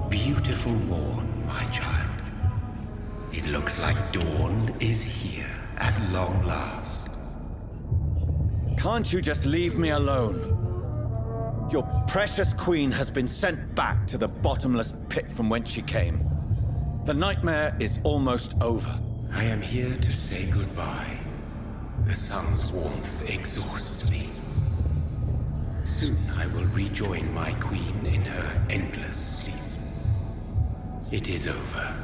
Beautiful morn, my child. It looks like dawn is here at long last. Can't you just leave me alone? Your precious queen has been sent back to the bottomless pit from whence she came. The nightmare is almost over. I am here to say goodbye. The sun's warmth exhausts me. Soon I will rejoin my queen in her endless sleep. It is over.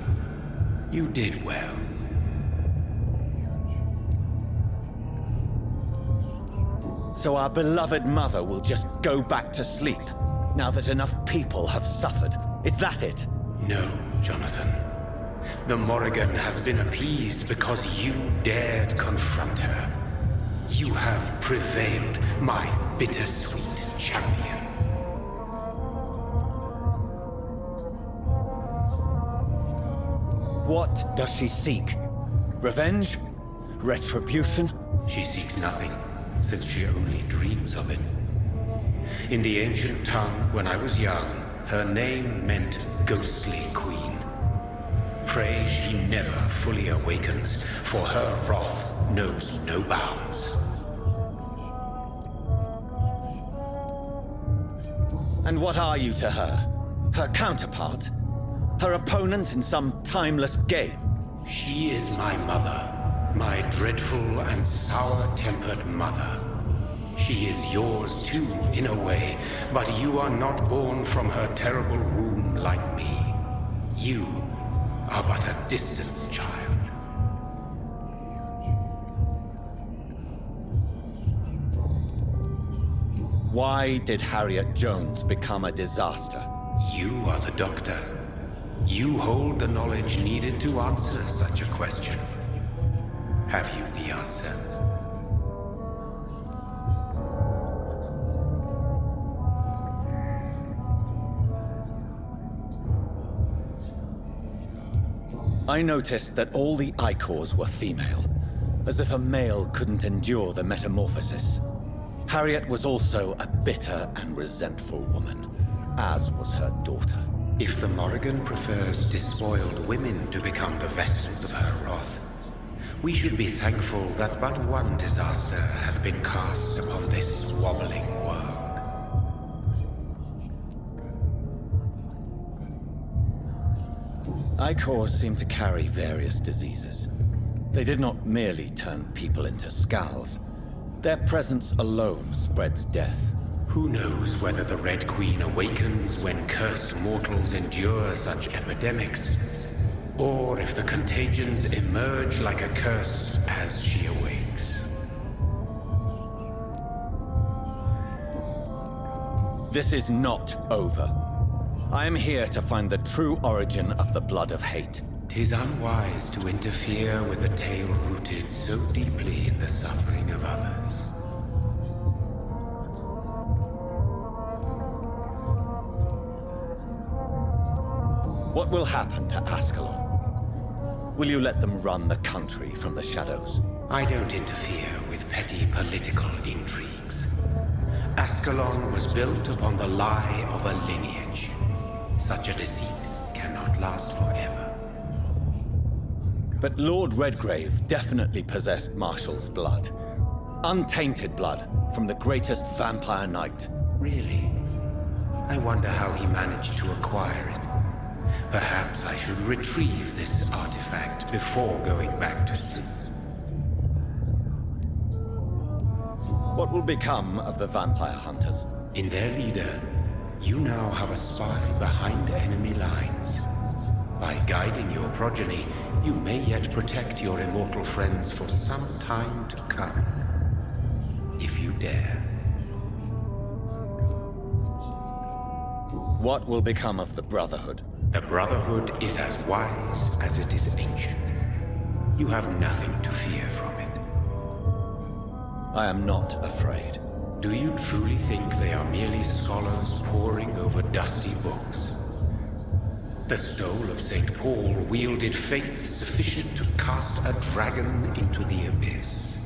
You did well. So our beloved mother will just go back to sleep, now that enough people have suffered. Is that it? No, Jonathan. The Morrigan has been appeased because you dared confront her. You have prevailed, my bittersweet champion. What does she seek? Revenge? Retribution? She seeks nothing, since she only dreams of it. In the ancient tongue, when I was young, her name meant Ghostly Queen. Pray she never fully awakens, for her wrath knows no bounds. And what are you to her? Her counterpart? Her opponent in some timeless game? She is my mother, my dreadful and sour-tempered mother. She is yours too, in a way, but you are not born from her terrible womb like me. You are but a distant child. Why did Harriet Jones become a disaster? You are the doctor. You hold the knowledge needed to answer such a question. Have you the answer? I noticed that all the Icors were female, as if a male couldn't endure the metamorphosis. Harriet was also a bitter and resentful woman, as was her daughter. If the Morrigan prefers despoiled women to become the vessels of her wrath, we should be thankful that but one disaster hath been cast upon this wobbling world. Icors seem to carry various diseases. They did not merely turn people into skulls. Their presence alone spreads death. Who knows whether the Red Queen awakens when cursed mortals endure such epidemics, or if the contagions emerge like a curse as she awakes. This is not over. I am here to find the true origin of the blood of hate. 'Tis unwise to interfere with a tale rooted so deeply in the suffering of others. What will happen to Ascalon? Will you let them run the country from the shadows? I don't interfere with petty political intrigues. Ascalon was built upon the lie of a lineage. Such a deceit cannot last forever. But Lord Redgrave definitely possessed Marshall's blood. Untainted blood from the greatest vampire knight. Really? I wonder how he managed to acquire it. Perhaps I should retrieve this artifact before going back to sleep. What will become of the vampire hunters? In their leader, you now have a spy behind enemy lines. By guiding your progeny, you may yet protect your immortal friends for some time to come. If you dare. What will become of the Brotherhood? The Brotherhood is as wise as it is ancient. You have nothing to fear from it. I am not afraid. Do you truly think they are merely scholars poring over dusty books? The stole of St. Paul wielded faith sufficient to cast a dragon into the abyss.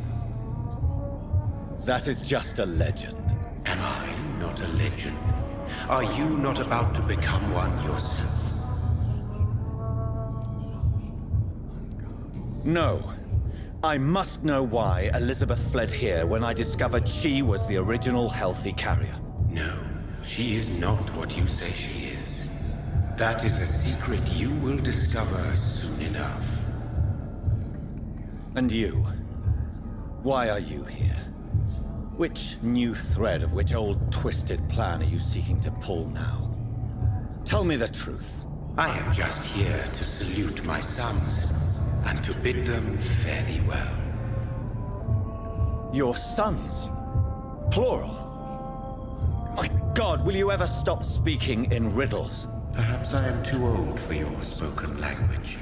That is just a legend. Am I not a legend? Are you not about to become one yourself? No. I must know why Elizabeth fled here when I discovered she was the original healthy carrier. No, she is not what you say she is. That is a secret you will discover soon enough. And you? Why are you here? Which new thread of which old twisted plan are you seeking to pull now? Tell me the truth. I am just here to salute my sons, and to bid them fare thee well. Your sons? Plural? My God, will you ever stop speaking in riddles? Perhaps I am too old for your spoken language.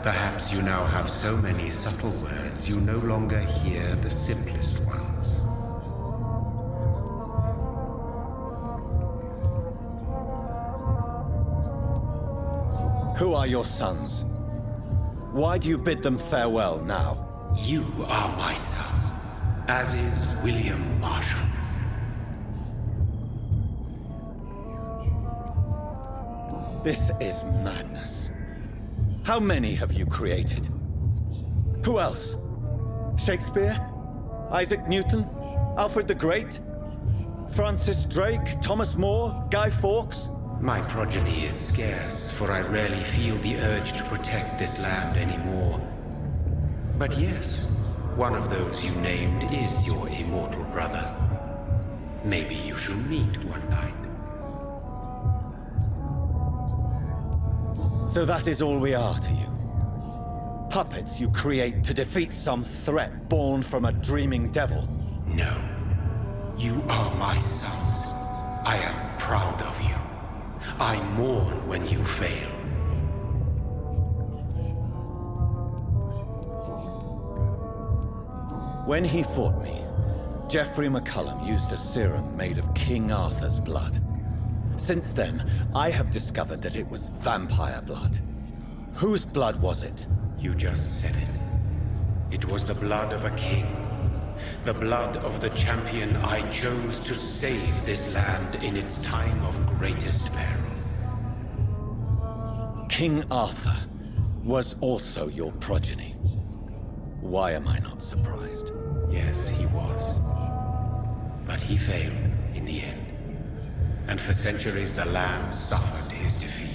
Perhaps you now have so many subtle words you no longer hear the simplest ones. Who are your sons? Why do you bid them farewell now? You are my son, as is William Marshall. This is madness. How many have you created? Who else? Shakespeare? Isaac Newton? Alfred the Great? Francis Drake? Thomas More? Guy Fawkes? My progeny is scarce, for I rarely feel the urge to protect this land anymore. But yes, one of those you named is your immortal brother. Maybe you shall meet one night. So that is all we are to you? Puppets you create to defeat some threat born from a dreaming devil? No. You are my sons. I am proud of you. I mourn when you fail. When he fought me, Geoffrey McCullum used a serum made of King Arthur's blood. Since then, I have discovered that it was vampire blood. Whose blood was it? You just said it. It was the blood of a king. The blood of the champion I chose to save this land in its time of greatest peril. King Arthur was also your progeny. Why am I not surprised? Yes, he was. But he failed in the end. And for centuries the land suffered his defeat.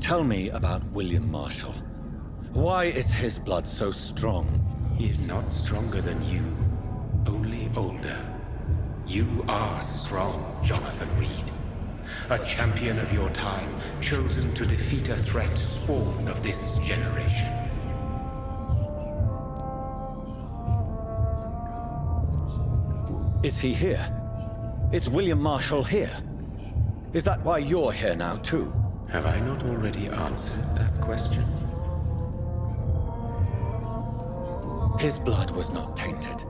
Tell me about William Marshall. Why is his blood so strong? He is not stronger than you, only older. You are strong, Jonathan Reed. A champion of your time, chosen to defeat a threat spawned of this generation. Is he here? Is William Marshall here? Is that why you're here now, too? Have I not already answered that question? His blood was not tainted.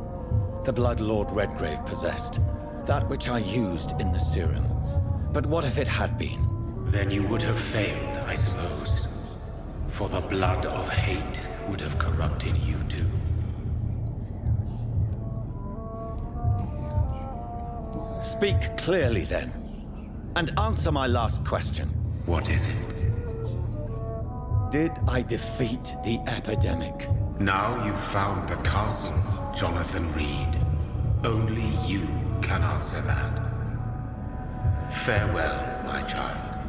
The blood Lord Redgrave possessed. That which I used in the serum. But what if it had been? Then you would have failed, I suppose. For the blood of hate would have corrupted you too. Speak clearly, then. And answer my last question. What is it? Did I defeat the epidemic? Now you've found the castle, Jonathan Reed. Only you can answer that. Farewell, my child.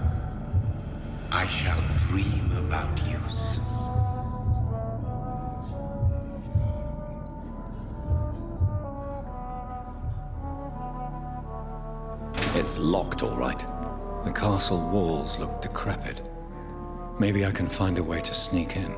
I shall dream about you soon. It's locked, all right. The castle walls look decrepit. Maybe I can find a way to sneak in.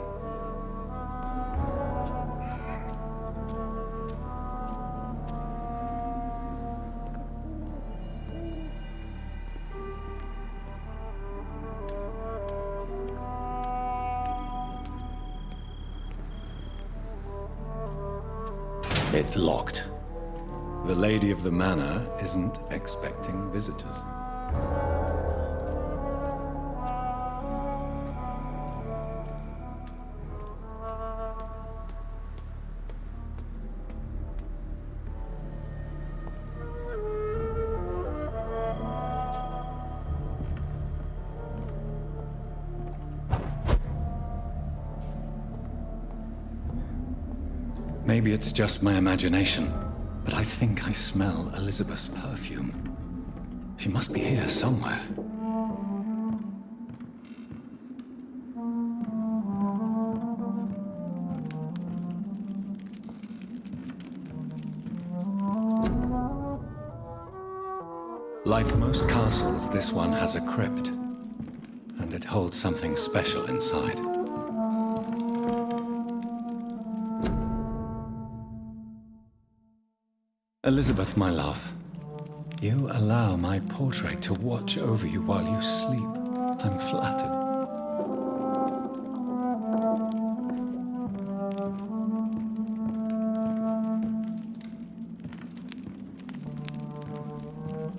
It's locked. The lady of the manor isn't expecting visitors. Maybe it's just my imagination, but I think I smell Elizabeth's perfume. She must be here somewhere. Like most castles, this one has a crypt, and it holds something special inside. Elizabeth, my love, you allow my portrait to watch over you while you sleep. I'm flattered.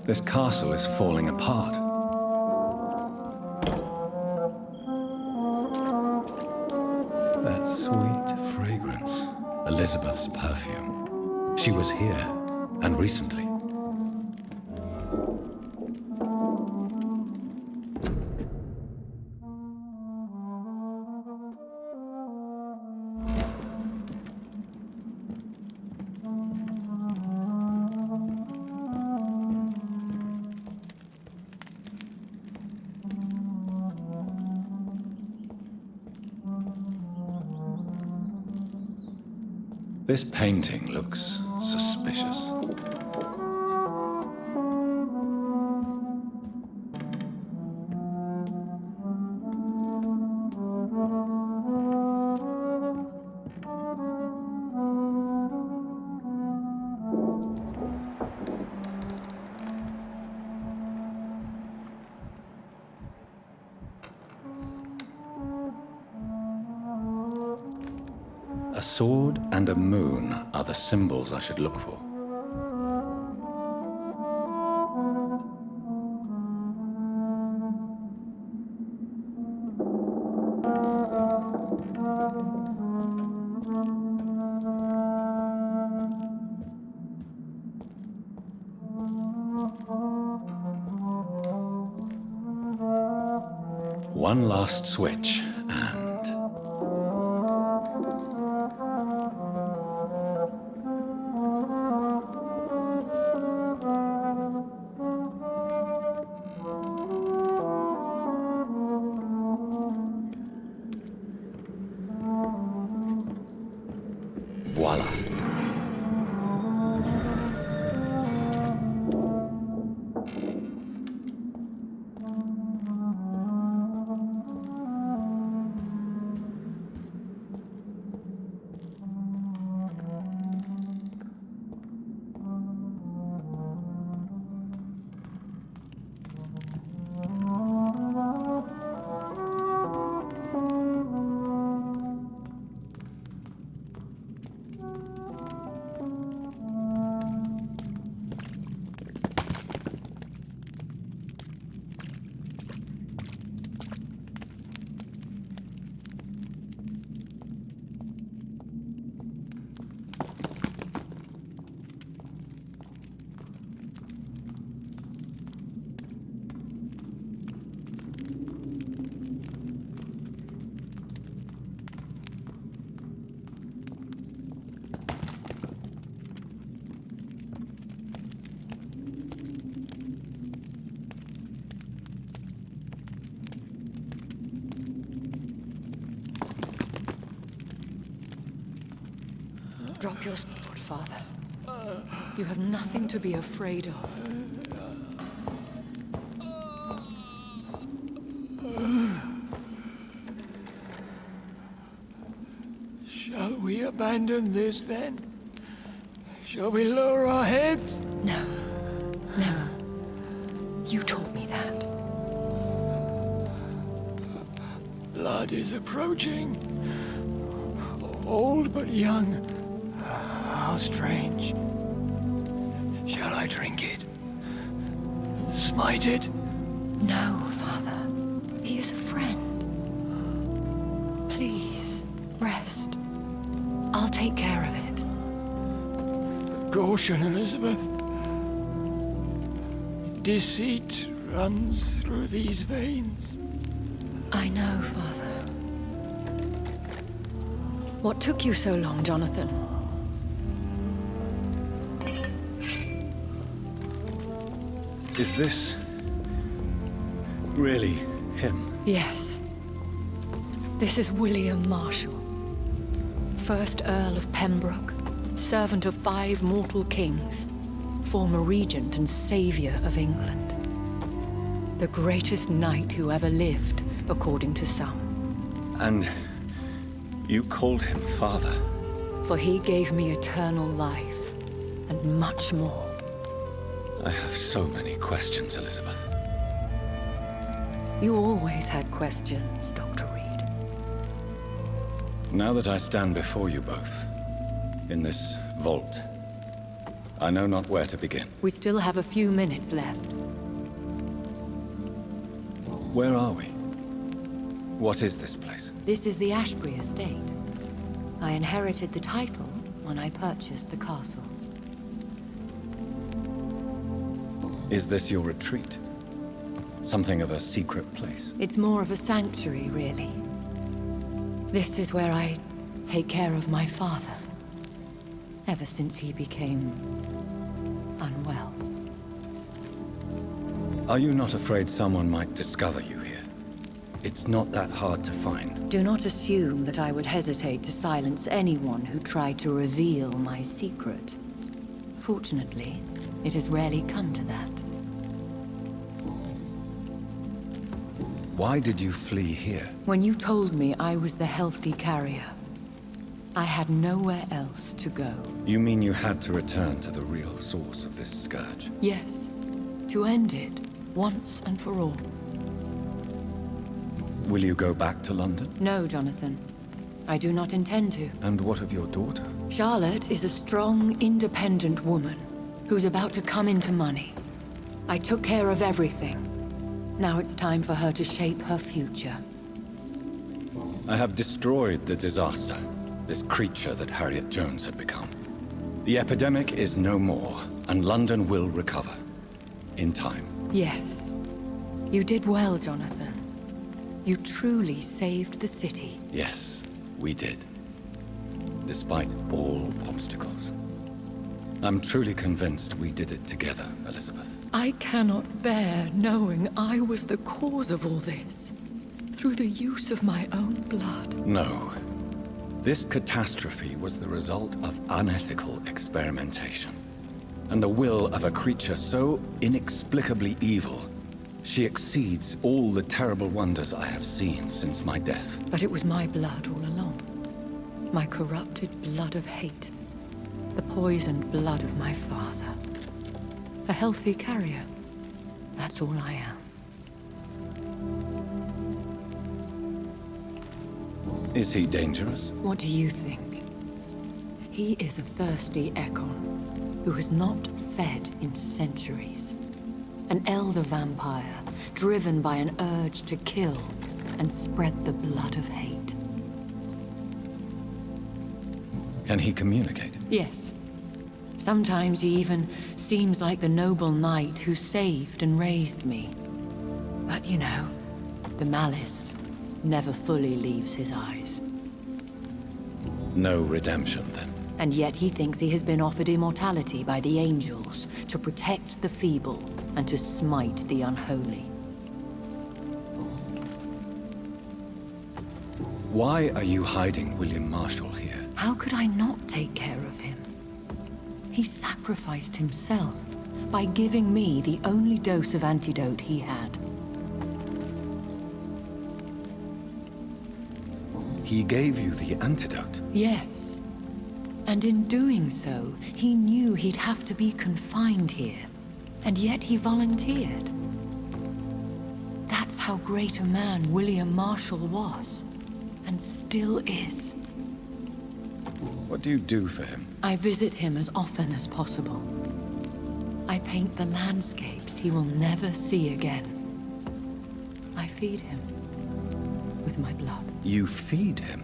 This castle is falling apart. That sweet fragrance, Elizabeth's perfume. She was here. And recently. This painting looks suspicious. A sword and a moon are the symbols I should look for. One last switch, and... voila. Drop your sword, Father. You have nothing to be afraid of. Shall we abandon this then? Shall we lower our heads? No. Never. You taught me that. Blood is approaching. Old but young. How strange. Shall I drink it? Smite it? No, Father. He is a friend. Please, rest. I'll take care of it. Caution, Elizabeth. Deceit runs through these veins. I know, Father. What took you so long, Jonathan? Is this really him? Yes. This is William Marshall, 1st Earl of Pembroke, servant of 5 mortal kings, former regent and savior of England. The greatest knight who ever lived, according to some. And you called him father? For he gave me eternal life, and much more. I have so many questions, Elizabeth. You always had questions, Dr. Reed. Now that I stand before you both, in this vault, I know not where to begin. We still have a few minutes left. Where are we? What is this place? This is the Ashbury estate. I inherited the title when I purchased the castle. Is this your retreat? Something of a secret place? It's more of a sanctuary, really. This is where I take care of my father. Ever since he became unwell. Are you not afraid someone might discover you here? It's not that hard to find. Do not assume that I would hesitate to silence anyone who tried to reveal my secret. Fortunately, it has rarely come to that. Why did you flee here? When you told me I was the healthy carrier, I had nowhere else to go. You mean you had to return to the real source of this scourge? Yes, to end it, once and for all. Will you go back to London? No, Jonathan. I do not intend to. And what of your daughter? Charlotte is a strong, independent woman who's about to come into money. I took care of everything. Now it's time for her to shape her future. I have destroyed the disaster, this creature that Harriet Jones had become. The epidemic is no more, and London will recover. In time. Yes. You did well, Jonathan. You truly saved the city. Yes, we did. Despite all obstacles. I'm truly convinced we did it together, Elizabeth. I cannot bear knowing I was the cause of all this. Through the use of my own blood. No. This catastrophe was the result of unethical experimentation. And the will of a creature so inexplicably evil, she exceeds all the terrible wonders I have seen since my death. But it was my blood all along. My corrupted blood of hate. The poisoned blood of my father. A healthy carrier. That's all I am. Is he dangerous? What do you think? He is a thirsty Ekon, who has not fed in centuries. An elder vampire, driven by an urge to kill and spread the blood of hate. Can he communicate? Yes. Sometimes he even seems like the noble knight who saved and raised me. But you know, the malice never fully leaves his eyes. No redemption, then. And yet he thinks he has been offered immortality by the angels to protect the feeble and to smite the unholy. Why are you hiding William Marshall here? How could I not take care of him? He sacrificed himself by giving me the only dose of antidote he had. He he gave you the antidote? Yes. And in doing so, he knew he'd have to be confined here. And yet he volunteered. That's how great a man William Marshall was. And still is. What do you do for him? I visit him as often as possible. I paint the landscapes he will never see again. I feed him with my blood. You feed him?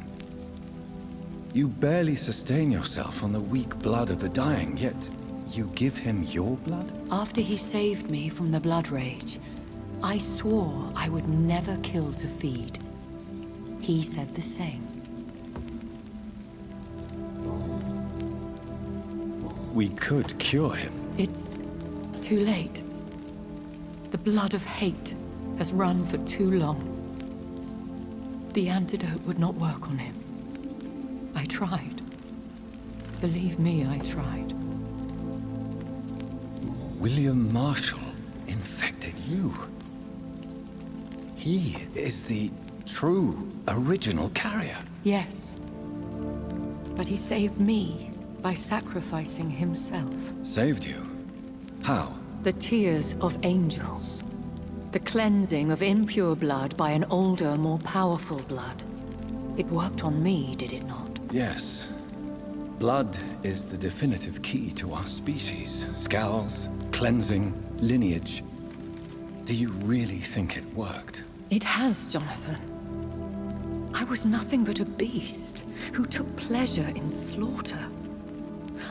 You barely sustain yourself on the weak blood of the dying, yet you give him your blood? After he saved me from the blood rage, I swore I would never kill to feed. He said the same. We could cure him. It's too late. The blood of hate has run for too long. The antidote would not work on him. I tried. Believe me, I tried. William Marshall infected you. He is the true, original carrier. Yes. But he saved me by sacrificing himself. Saved you? How? The tears of angels. The cleansing of impure blood by an older, more powerful blood. It worked on me, did it not? Yes. Blood is the definitive key to our species. Scowls, cleansing, lineage. Do you really think it worked? It has, Jonathan. I was nothing but a beast who took pleasure in slaughter.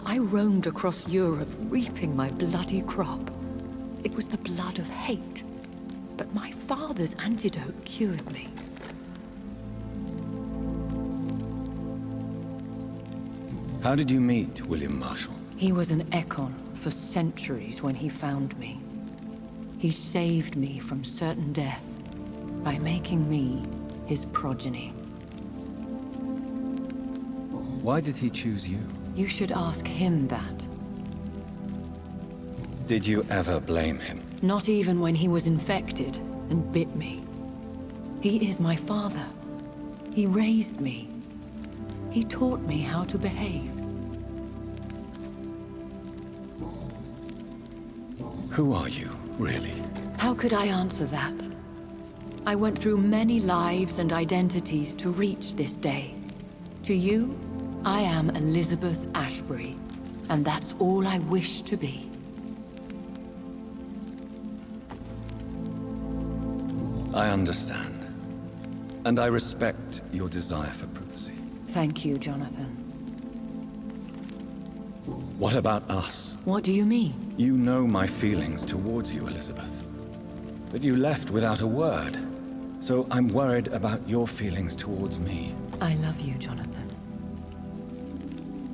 I roamed across Europe, reaping my bloody crop. It was the blood of hate. But my father's antidote cured me. How did you meet William Marshall? He was an Ekon for centuries when he found me. He saved me from certain death by making me his progeny. Why did he choose you? You should ask him that. Did you ever blame him? Not even when he was infected and bit me. He is my father. He raised me. He taught me how to behave. Who are you, really? How could I answer that? I went through many lives and identities to reach this day. To you, I am Elizabeth Ashbury, and that's all I wish to be. I understand. And I respect your desire for privacy. Thank you, Jonathan. What about us? What do you mean? You know my feelings towards you, Elizabeth. But you left without a word. So I'm worried about your feelings towards me. I love you, Jonathan.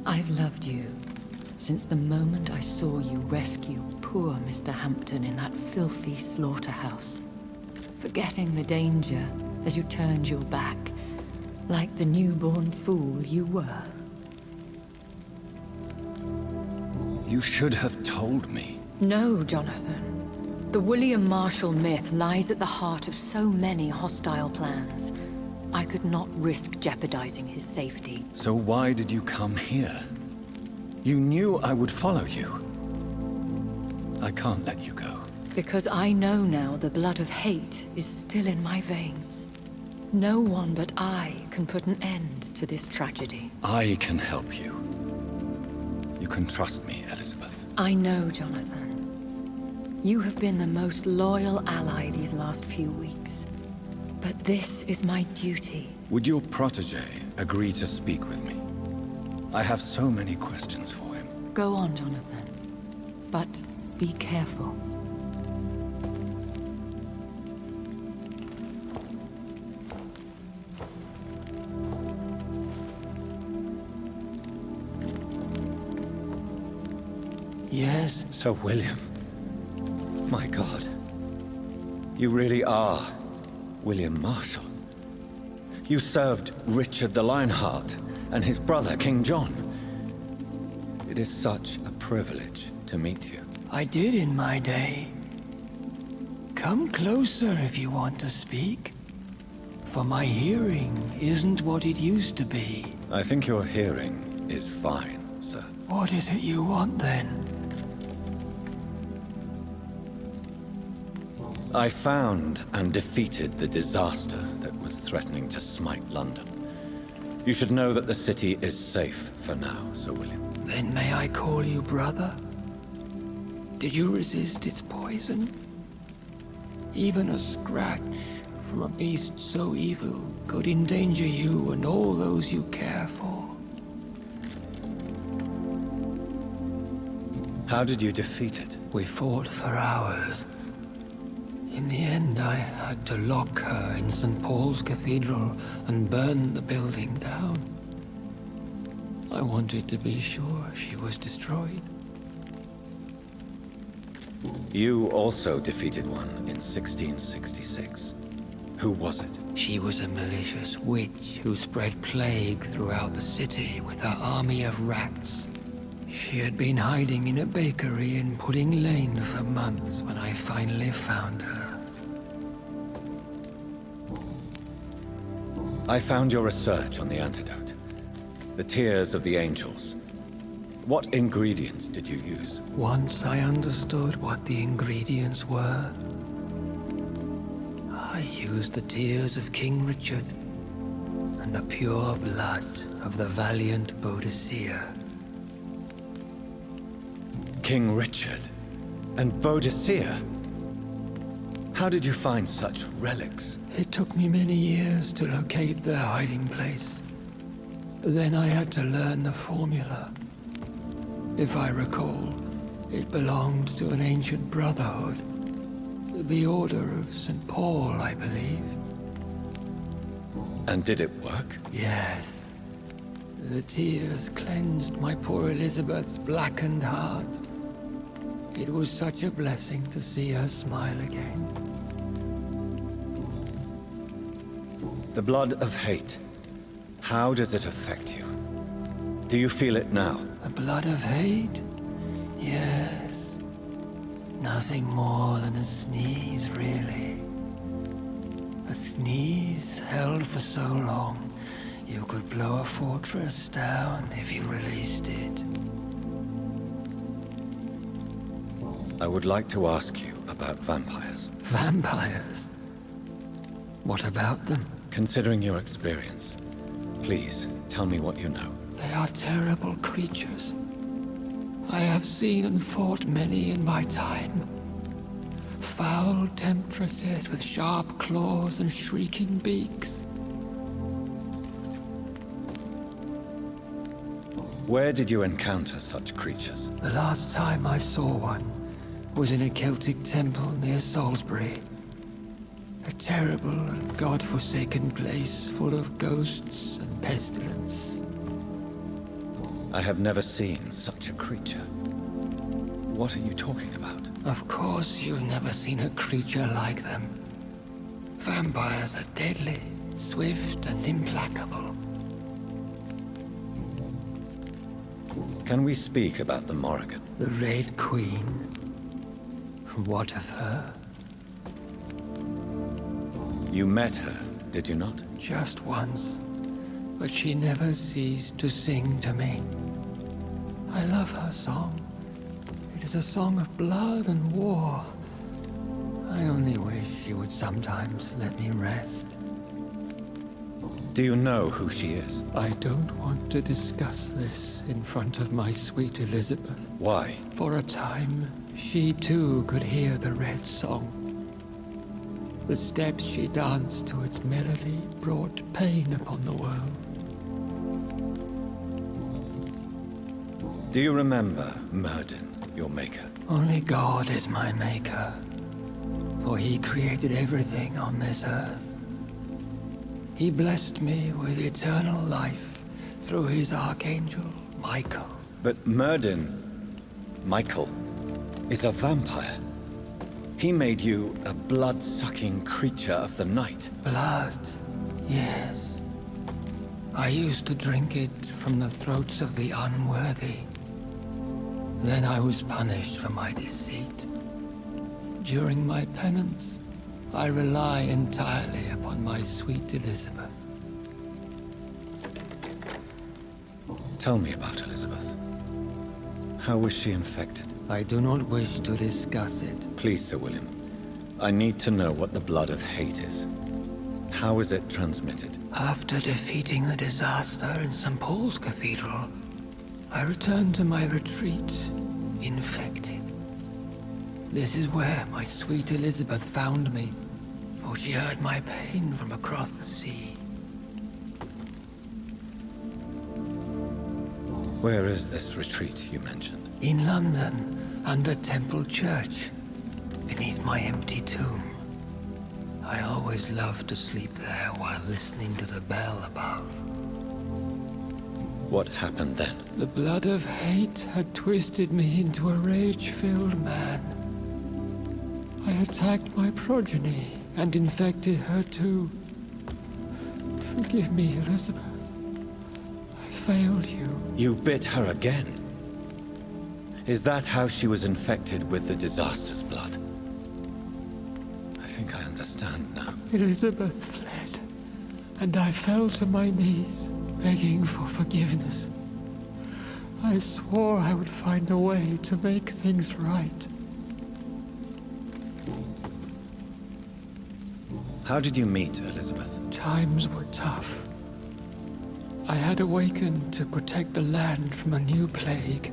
I've loved you since the moment I saw you rescue poor Mr. Hampton in that filthy slaughterhouse. Forgetting the danger as you turned your back, like the newborn fool you were. You should have told me. No, Jonathan. The William Marshall myth lies at the heart of so many hostile plans. I could not risk jeopardizing his safety. So why did you come here? You knew I would follow you. I can't let you go. Because I know now the blood of hate is still in my veins. No one but I can put an end to this tragedy. I can help you. You can trust me, Elizabeth. I know, Jonathan. You have been the most loyal ally these last few weeks. But this is my duty. Would your protege agree to speak with me? I have so many questions for him. Go on, Jonathan. But be careful. Yes? Sir William. My God. You really are William Marshall. You served Richard the Lionheart and his brother, King John. It is such a privilege to meet you. I did in my day. Come closer if you want to speak. for my hearing isn't what it used to be. I think your hearing is fine, sir. What is it you want, then? I found and defeated the disaster that was threatening to smite London. You should know that the city is safe for now, Sir William. Then may I call you brother? Did you resist its poison? Even a scratch from a beast so evil could endanger you and all those you care for. How did you defeat it? We fought for hours. In the end, I had to lock her in St. Paul's Cathedral and burn the building down. I wanted to be sure she was destroyed. You also defeated one in 1666. Who was it? She was a malicious witch who spread plague throughout the city with her army of rats. She had been hiding in a bakery in Pudding Lane for months when I finally found her. I found your research on the antidote. The tears of the angels. What ingredients did you use? Once I understood what the ingredients were, I used the tears of King Richard and the pure blood of the valiant Boadicea. King Richard and Boadicea? How did you find such relics? It took me many years to locate their hiding place. Then I had to learn the formula. If I recall, it belonged to an ancient brotherhood. The Order of St. Paul, I believe. And did it work? Yes. The tears cleansed my poor Elizabeth's blackened heart. It was such a blessing to see her smile again. The blood of hate. How does it affect you? Do you feel it now? The blood of hate? Yes. Nothing more than a sneeze, really. A sneeze held for so long, you could blow a fortress down if you released it. I would like to ask you about vampires. Vampires? What about them? Considering your experience, please tell me what you know. They are terrible creatures. I have seen and fought many in my time. Foul temptresses with sharp claws and shrieking beaks. Where did you encounter such creatures? The last time I saw one was in a Celtic temple near Salisbury. A terrible and god-forsaken place full of ghosts and pestilence. I have never seen such a creature. What are you talking about? Of course you've never seen a creature like them. Vampires are deadly, swift and implacable. Can we speak about the Morrigan? The Red Queen. What of her? You met her, did you not? Just once, but she never ceased to sing to me. I love her song. It is a song of blood and war. I only wish she would sometimes let me rest. Do you know who she is? I don't want to discuss this in front of my sweet Elizabeth. Why? For a time, she too could hear the Red Song. The steps she danced to its melody brought pain upon the world. Do you remember Myrddin, your maker? Only God is my maker, for he created everything on this earth. He blessed me with eternal life through his archangel, Michael. But Myrddin, Michael, is a vampire. He made you a blood-sucking creature of the night. Blood, yes. I used to drink it from the throats of the unworthy. Then I was punished for my deceit. During my penance, I rely entirely upon my sweet Elizabeth. Tell me about Elizabeth. How was she infected? I do not wish to discuss it. Please, Sir William. I need to know what the blood of hate is. How is it transmitted? After defeating the disaster in St. Paul's Cathedral, I returned to my retreat, infected. This is where my sweet Elizabeth found me, for she heard my pain from across the sea. Where is this retreat you mentioned? In London, under Temple Church, beneath my empty tomb. I always loved to sleep there while listening to the bell above. What happened then? The blood of hate had twisted me into a rage-filled man. I attacked my progeny and infected her too. Forgive me, Elizabeth. I failed you. You bit her again? Is that how she was infected with the disaster's blood? I think I understand now. Elizabeth fled, and I fell to my knees, begging for forgiveness. I swore I would find a way to make things right. How did you meet Elizabeth? Times were tough. I had awakened to protect the land from a new plague.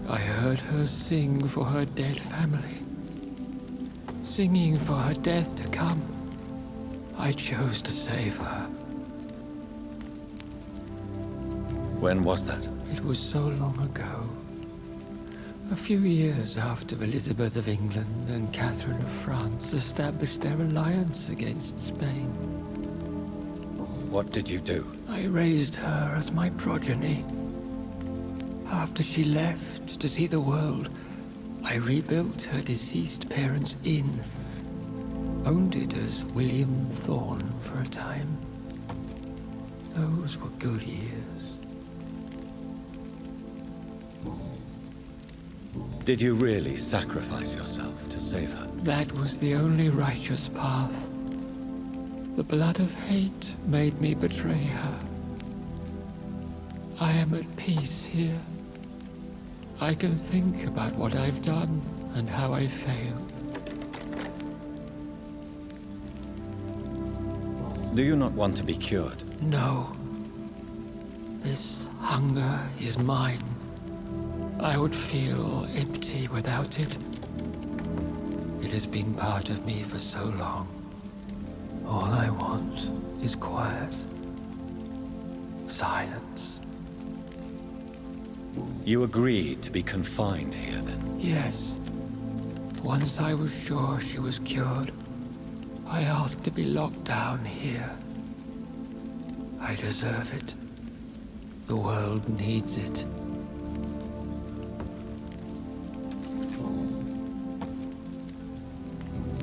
I heard her sing for her dead family. Singing for her death to come. I chose to save her. When was that? It was so long ago. A few years after Elizabeth of England and Catherine of France established their alliance against Spain. What did you do? I raised her as my progeny. After she left to see the world, I rebuilt her deceased parents' inn. Owned it as William Thorne for a time. Those were good years. Did you really sacrifice yourself to save her? That was the only righteous path. The blood of hate made me betray her. I am at peace here. I can think about what I've done and how I failed. Do you not want to be cured? No. This hunger is mine. I would feel empty without it. It has been part of me for so long. All I want is quiet. Silence. You agreed to be confined here then? Yes. Once I was sure she was cured, I asked to be locked down here. I deserve it. The world needs it.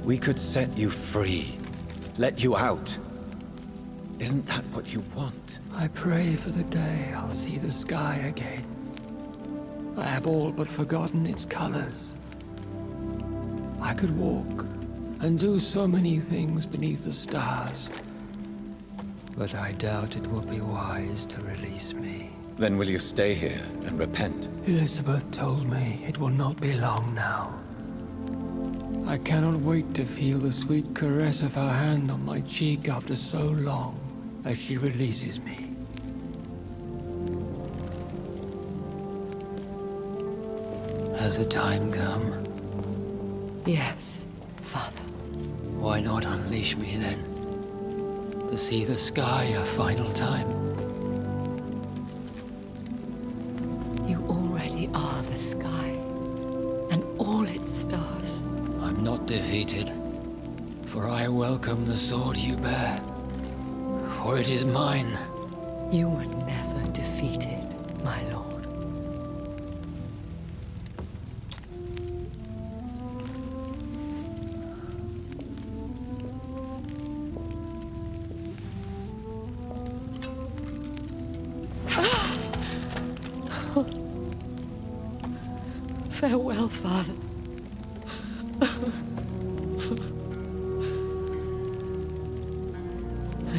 We could set you free. Let you out. Isn't that what you want? I pray for the day I'll see the sky again. I have all but forgotten its colors. I could walk and do so many things beneath the stars. But I doubt it will be wise to release me. Then will you stay here and repent? Elizabeth told me it will not be long now. I cannot wait to feel the sweet caress of her hand on my cheek after so long as she releases me. Has the time come? Yes, Father. Why not unleash me then? To see the sky a final time. You already are the sky, and all its stars. I'm not defeated, for I welcome the sword you bear, for it is mine. You were never defeated, my lord. Farewell, Father.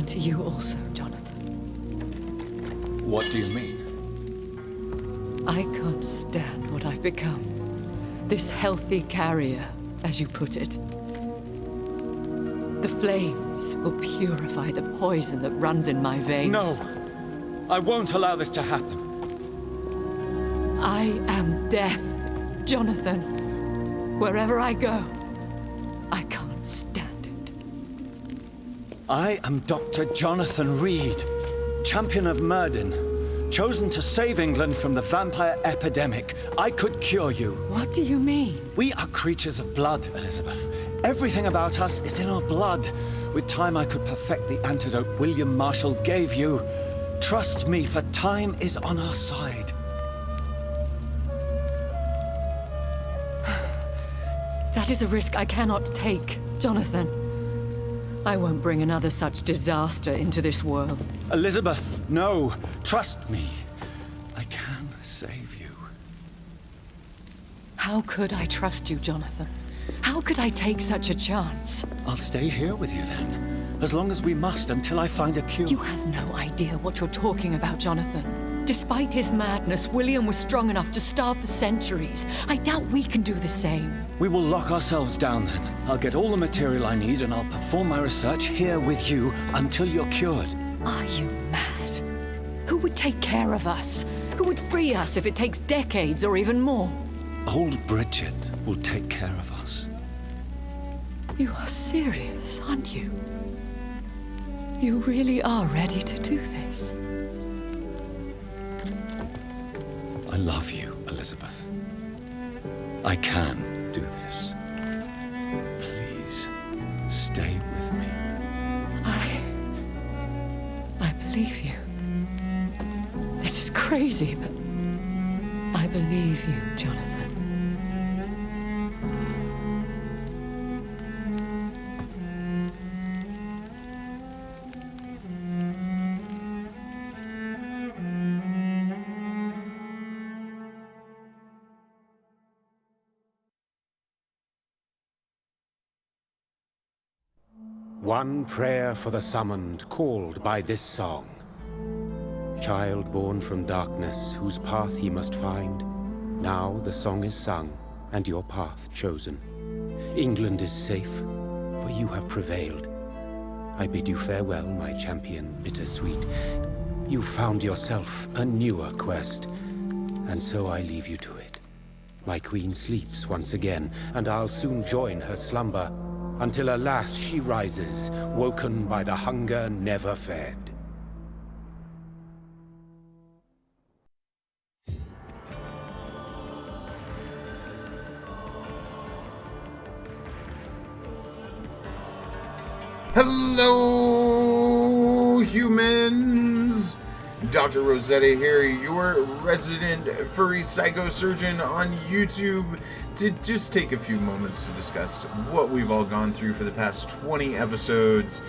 to you also, Jonathan. What do you mean? I can't stand what I've become. This healthy carrier, as you put it. The flames will purify the poison that runs in my veins. No! I won't allow this to happen. I am death, Jonathan. Wherever I go, I can't stand it. I am Dr. Jonathan Reed, champion of Myrddin, chosen to save England from the vampire epidemic. I could cure you. What do you mean? We are creatures of blood, Elizabeth. Everything about us is in our blood. With time, I could perfect the antidote William Marshall gave you. Trust me, for time is on our side. That is a risk I cannot take, Jonathan. I won't bring another such disaster into this world. Elizabeth, no. Trust me. I can save you. How could I trust you, Jonathan? How could I take such a chance? I'll stay here with you then, as long as we must until I find a cure. You have no idea what you're talking about, Jonathan. Despite his madness, William was strong enough to starve for centuries. I doubt we can do the same. We will lock ourselves down then. I'll get all the material I need and I'll perform my research here with you until you're cured. Are you mad? Who would take care of us? Who would free us if it takes decades or even more? Old Bridget will take care of us. You are serious, aren't you? You really are ready to do this? I love you, Elizabeth. I can do this. Please, stay with me. I believe you. This is crazy, but I believe you, Jonathan. One prayer for the summoned, called by this song. Child born from darkness, whose path ye must find. Now the song is sung, and your path chosen. England is safe, for you have prevailed. I bid you farewell, my champion bittersweet. You found yourself a newer quest, and so I leave you to it. My queen sleeps once again, and I'll soon join her slumber, until alas she rises, woken by the hunger never fed. Hello, humans! Dr. Rosetta here, your resident furry psychosurgeon on YouTube, to just take a few moments to discuss what we've all gone through for the past 20 episodes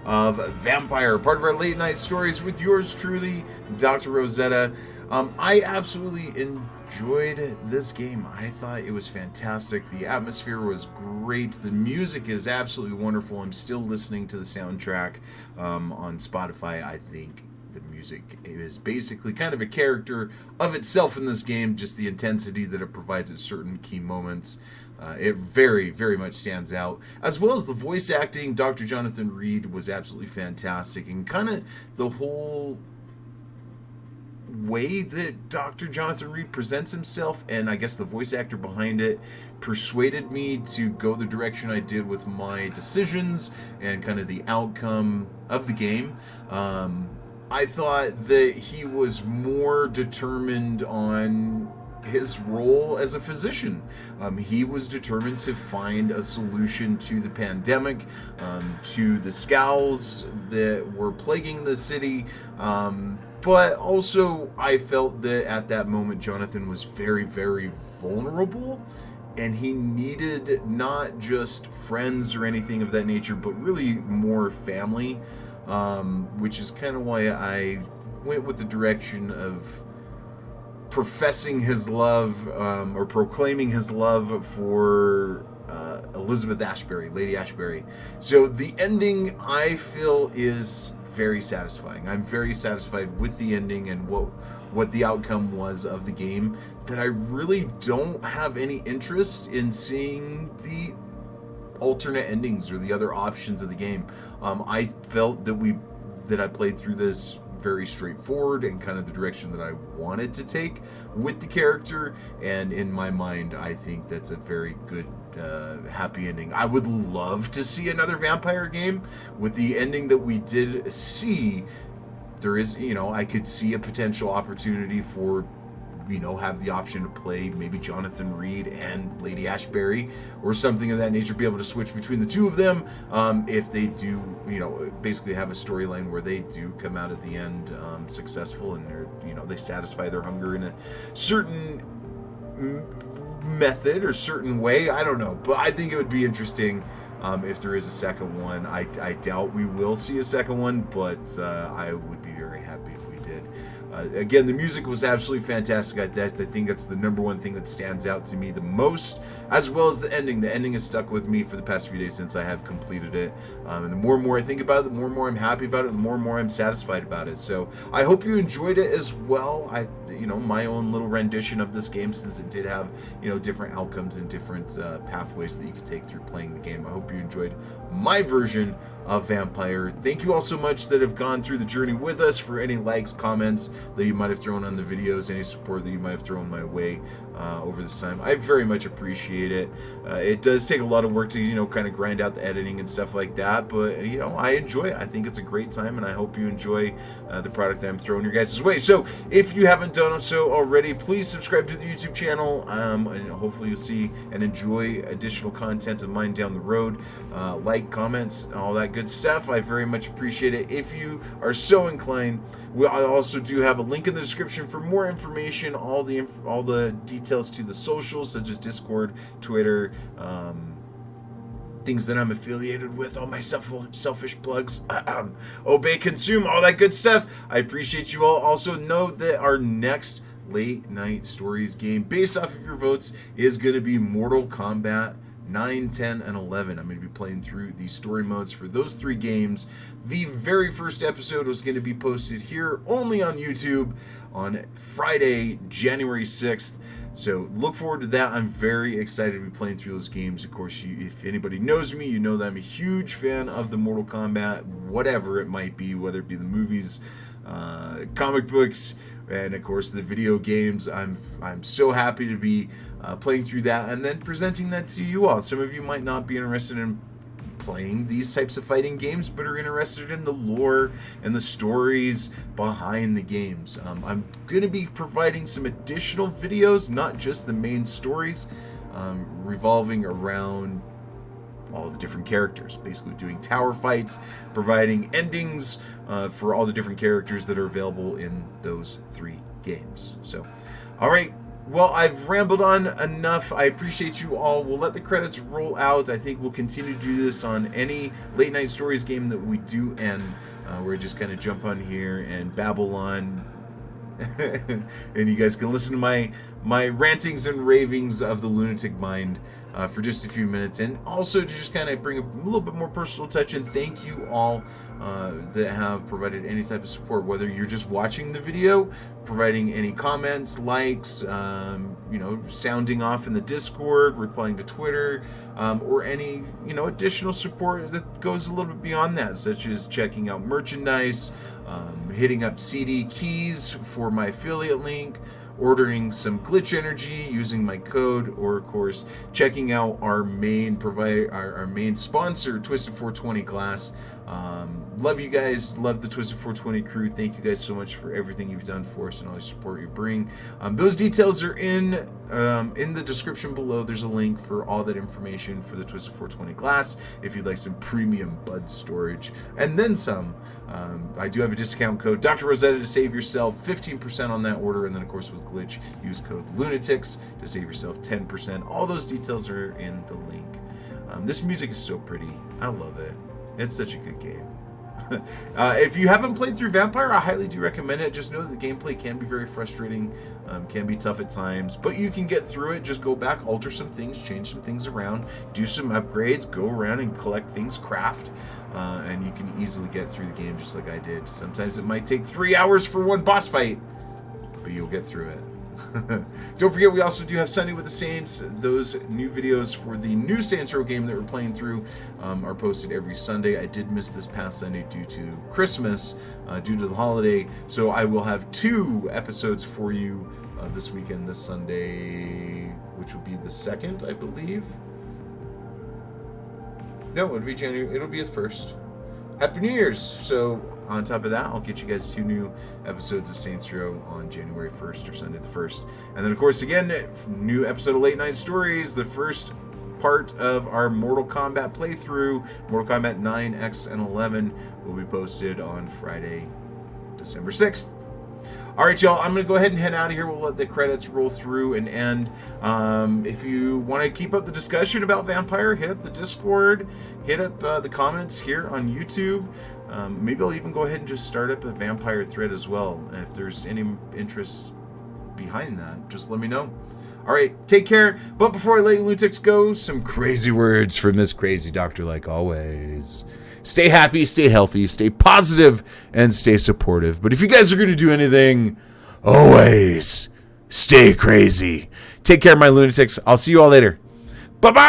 of Vampyr, part of our late night stories with yours truly, Dr. Rosetta. I absolutely enjoyed this game. I thought it was fantastic. The atmosphere was great. The music is absolutely wonderful. I'm still listening to the soundtrack on Spotify. I think the music is basically kind of a character of itself in this game, just the intensity that it provides at certain key moments. It very, very much stands out. As well as the voice acting, Dr. Jonathan Reed was absolutely fantastic. And kind of the whole way that Dr. Jonathan Reed presents himself, and I guess the voice actor behind it, persuaded me to go the direction I did with my decisions and kind of the outcome of the game. I thought that he was more determined on his role as a physician. He was determined to find a solution to the pandemic, to the scowls that were plaguing the city, but also I felt that at that moment Jonathan was very, very vulnerable, and he needed not just friends or anything of that nature, but really more family. Which is kind of why I went with the direction of professing his love, or proclaiming his love for Elizabeth Ashbury, Lady Ashbury. So the ending, I feel, is very satisfying. I'm very satisfied with the ending and what the outcome was of the game, that I really don't have any interest in seeing the alternate endings or the other options of the game. I felt that I played through this very straightforward and kind of the direction that I wanted to take with the character, and in my mind I think that's a very good happy ending. I would love to see another Vampyr game with the ending that we did see. There is, I could see a potential opportunity for, have the option to play maybe Jonathan Reed and Lady Ashbury or something of that nature, be able to switch between the two of them if they do, basically have a storyline where they do come out at the end successful, and they're, they satisfy their hunger in a certain method or certain way. I don't know, but I think it would be interesting if there is a second one. I doubt we will see a second one, but I would be very happy if we did. Again, the music was absolutely fantastic. I think that's the number one thing that stands out to me the most, as well as the ending. The ending has stuck with me for the past few days since I have completed it. And the more and more I think about it, the more and more I'm happy about it, the more and more I'm satisfied about it. So I hope you enjoyed it as well. My own little rendition of this game, since it did have, different outcomes and different pathways that you could take through playing the game. I hope you enjoyed my version of Vampyr. Thank you all so much that have gone through the journey with us. For any likes, comments that you might have thrown on the videos, any support that you might have thrown my way over this time, I very much appreciate it. It does take a lot of work to kind of grind out the editing and stuff like that, but I enjoy it. I think it's a great time, and I hope you enjoy the product that I'm throwing your guys' way. So if you haven't done so already, please subscribe to the YouTube channel, and hopefully you'll see and enjoy additional content of mine down the road. Like, comments, all that good stuff. I very much appreciate it. If you are so inclined, I also do have a link in the description for more information, all the details to the socials, such as Discord, Twitter, things that I'm affiliated with, all my selfish plugs, obey, consume, all that good stuff. I appreciate you all. Also know that our next Late Night Stories game, based off of your votes, is going to be Mortal Kombat 9, 10, and 11. I'm going to be playing through the story modes for those 3 games. The very first episode was going to be posted here only on YouTube on Friday, January 6th. So look forward to that. I'm very excited to be playing through those games. Of course, if anybody knows me, you know that I'm a huge fan of the Mortal Kombat, whatever it might be, whether it be the movies, comic books, and of course the video games. I'm so happy to be playing through that and then presenting that to you all. Some of you might not be interested in playing these types of fighting games, but are interested in the lore and the stories behind the games. I'm going to be providing some additional videos, not just the main stories, revolving around all the different characters, basically doing tower fights, providing endings for all the different characters that are available in those 3 games. So, all right. Well, I've rambled on enough. I appreciate you all. We'll let the credits roll out. I think we'll continue to do this on any Late Night Stories game that we do end, where I just kind of jump on here and babble on. And you guys can listen to my rantings and ravings of the lunatic mind for just a few minutes, and also to just kind of bring a little bit more personal touch. And thank you all that have provided any type of support, whether you're just watching the video, providing any comments, likes, sounding off in the Discord, replying to Twitter, or any additional support that goes a little bit beyond that, such as checking out merchandise, hitting up CD keys for my affiliate link, ordering some glitch energy using my code, or of course checking out our main provider, our main sponsor, Twisted 420 Glass. Love you guys, love the Twisted 420 crew. Thank you guys so much for everything you've done for us and all the support you bring. Those details are in the description below. There's a link for all that information for the Twisted 420 Glass if you'd like some premium bud storage and then some. I do have a discount code, Dr. Rosetta, to save yourself 15% on that order, and then of course with Glitch, use code Lunatics to save yourself 10%. All those details are in the link. This music is so pretty. I love it. It's such a good game. If you haven't played through Vampyr, I highly do recommend it. Just know that the gameplay can be very frustrating, can be tough at times, but you can get through it. Just go back, alter some things, change some things around, do some upgrades, go around and collect things, craft, and you can easily get through the game just like I did. Sometimes it might take 3 hours for one boss fight, but you'll get through it. Don't forget, we also do have Sunday with the Saints. Those new videos for the new Saints Row game that we're playing through are posted every Sunday. I did miss this past Sunday due to Christmas, due to the holiday, so I will have 2 episodes for you this weekend, this Sunday, which will be the 2nd, I believe. No, it'll be January. It'll be the 1st. Happy New Year's! So, on top of that, I'll get you guys 2 new episodes of Saints Row on January 1st or Sunday the 1st. And then, of course, again, new episode of Late Night Stories, the first part of our Mortal Kombat playthrough, Mortal Kombat 9, X, and 11, will be posted on Friday, December 6th. Alright, y'all, I'm going to go ahead and head out of here. We'll let the credits roll through and end. If you want to keep up the discussion about Vampyr, hit up the Discord, hit up the comments here on YouTube. Maybe I'll even go ahead and just start up a Vampyr thread as well. If there's any interest behind that, just let me know. Alright, take care. But before I let you lunatics go, some crazy words from this crazy doctor like always. Stay happy, stay healthy, stay positive, and stay supportive. But if you guys are going to do anything, always stay crazy. Take care, my lunatics. I'll see you all later. Bye-bye!